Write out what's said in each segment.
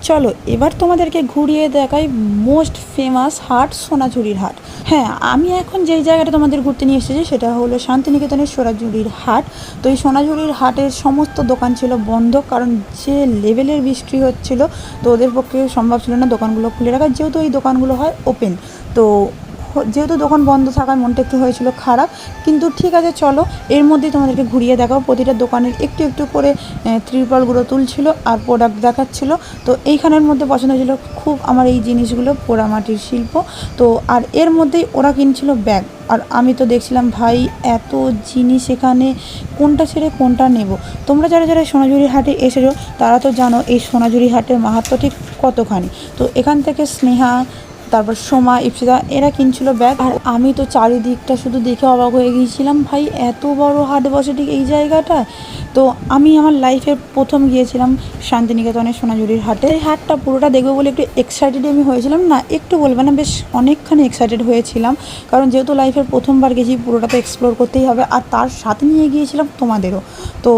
চলো এবার তোমাদেরকে ঘুরিয়ে দেখাই মোস্ট ফেমাস হাট সোনাঝুরির হাট। হ্যাঁ, আমি এখন যেই জায়গাটা তোমাদের ঘুরতে নিয়ে এসেছি সেটা হলো শান্তিনিকেতনের সোনাঝুরির হাট। তো এই সোনাঝুরির হাটের সমস্ত দোকান ছিল বন্ধ, কারণ যে লেভেলের বৃষ্টি হচ্ছিল তো ওদের পক্ষে সম্ভব ছিল না দোকানগুলো খুলে রাখা, যেহেতু এই দোকানগুলো হয় ওপেন। তো যেহেতু দোকান বন্ধ থাকায় মনটা একটু হয়েছিল খারাপ, কিন্তু ঠিক আছে চলো এর মধ্যেই তোমাদেরকে ঘুরিয়ে দেখাও। প্রতিটা দোকানের একটু একটু করে ত্রিপলগুলো তুলছিল আর প্রোডাক্ট দেখাচ্ছিল। তো এইখানের মধ্যে পছন্দ হয়েছিল খুব আমার এই জিনিসগুলো, পোড়ামাটির শিল্প। তো আর এর মধ্যেই ওরা কিনছিল ব্যাগ, আর আমি তো দেখছিলাম ভাই এত জিনিস এখানে, কোনটা ছেড়ে কোনটা নেব। তোমরা যারা যারা সোনাঝুরি হাটে এসেছো তারা তো জানো এই সোনাঝুরি হাটের মাহাত্ম্য ঠিক কতখানি। তো এখান থেকে স্নেহা, তারপর সোমা, ইপসিতা এরা কিনছিল ব্যাগ, আর আমি তো চারিদিকটা শুধু দেখে অবাক হয়ে গিয়েছিলাম, ভাই এত বড় হাট বসে ঠিক এই জায়গাটায়। তো আমি আমার লাইফে প্রথম গিয়েছিলাম শান্তিনিকেতনের সোনাঝুরির হাটে। এই হাটটা পুরোটা দেখবো বলে একটু এক্সাইটেড আমি হয়েছিলাম, না একটু বলবে না, বেশ অনেকখানি এক্সাইটেড হয়েছিলাম, কারণ যেহেতু লাইফের প্রথমবার গেছি পুরোটা তো এক্সপ্লোর করতেই হবে, আর তার সাথে নিয়ে গিয়েছিলাম তোমাদেরও। তো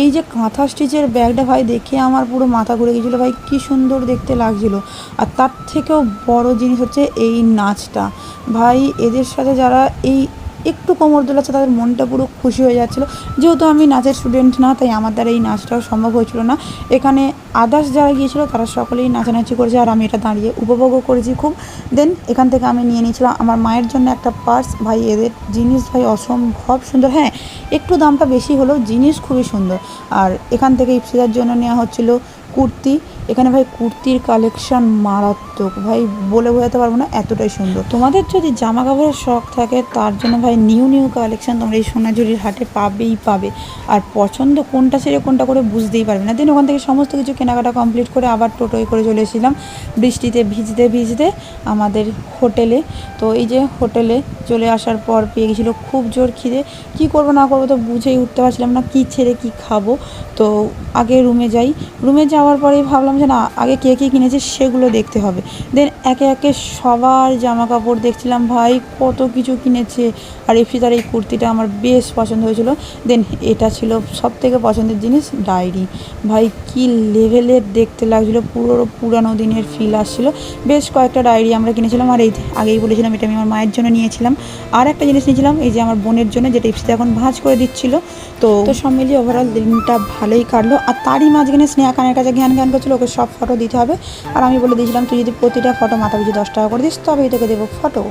এই যে কাঁথা স্টিচের ব্যাগটা ভাই দেখে আমার পুরো মাথা ঘুরে গিয়েছিলো, ভাই কী সুন্দর দেখতে লাগছিলো। আর তার থেকেও বড় জিনিস হচ্ছে এই নাচটা, ভাই এদের সাথে যারা এই একটু কোমর দোলাচ্ছে তাদের মনটা পুরো খুশি হয়ে যাচ্ছিলো। যেহেতু আমি নাচের স্টুডেন্ট না, তাই আমার দ্বারা এই নাচটাও সম্ভব হয়েছিল না। এখানে আদার্স যারা গিয়েছিলো তারা সকলেই নাচানাচি করেছে, আর আমি এটা দাঁড়িয়ে উপভোগও করেছি খুব। দেন এখান থেকে আমি নিয়ে নিয়েছিলাম আমার মায়ের জন্য একটা পার্স। ভাই এদের জিনিস ভাই অসম্ভব সুন্দর, হ্যাঁ একটু দামটা বেশি হলেও জিনিস খুবই সুন্দর। আর এখান থেকে ইপসিতার জন্য নেওয়া হচ্ছিলো কুর্তি। এখানে ভাই কুর্তির কালেকশন মারাত্মক, ভাই বলে বোঝাতে পারবো না এতটাই সুন্দর। তোমাদের যদি জামা কাপড়ের শখ থাকে তার জন্য ভাই নিউ নিউ কালেকশন তোমরা এই সোনাঝুরির হাটে পাবেই পাবে। আর পছন্দ কোনটা ছেড়ে কোনটা করে বুঝতেই পারবে না। দেন ওখান থেকে সমস্ত কিছু কেনাকাটা কমপ্লিট করে আবার টোটোয় করে চলে এসেছিলাম বৃষ্টিতে ভিজতে ভিজতে আমাদের হোটেলে। তো এই যে হোটেলে চলে আসার পর পেয়ে গেছিলো খুব জোর খিদে, কী করবো না করবো তো বুঝেই উঠতে পারছিলাম না কী ছেড়ে কী খাবো। তো আগে রুমে যাই, রুমে যাওয়ার পরেই ভাবলাম যে না আগে কে কী কিনেছে সেগুলো দেখতে হবে। দেন একে একে সবার জামা কাপড় দেখছিলাম, ভাই কত কিছু কিনেছে। আর ইপসিতার এই কুর্তিটা আমার বেশ পছন্দ হয়েছিল। দেন এটা ছিল সব থেকে পছন্দের জিনিস, ডায়েরি। ভাই কী লেভেলের দেখতে লাগছিলো, পুরানো দিনের ফিল আসছিলো। বেশ কয়েকটা ডায়েরি আমরা কিনেছিলাম, আর এই আগেই বলেছিলাম এটা আমি আমার মায়ের জন্য নিয়েছিলাম। আর একটা জিনিস নিয়েছিলাম এই যে আমার বোনের জন্য, যেটা ইপসিতা এখন ভাঁজ করে দিচ্ছিলো। তো সব মিলিয়ে ওভারঅল দিনটা ভালোই কাটলো। আর তারই মাঝখানে স্নেহা কানের কাছে জ্ঞান করছিলো ওকে সব ফটো দিতে হবে, আর আমি বলে দিয়েছিলাম তুই যদি প্রতিটা ফটো মাথা পিছু 10 টাকা করে দিস তবেই তোকে দেবো ফটো।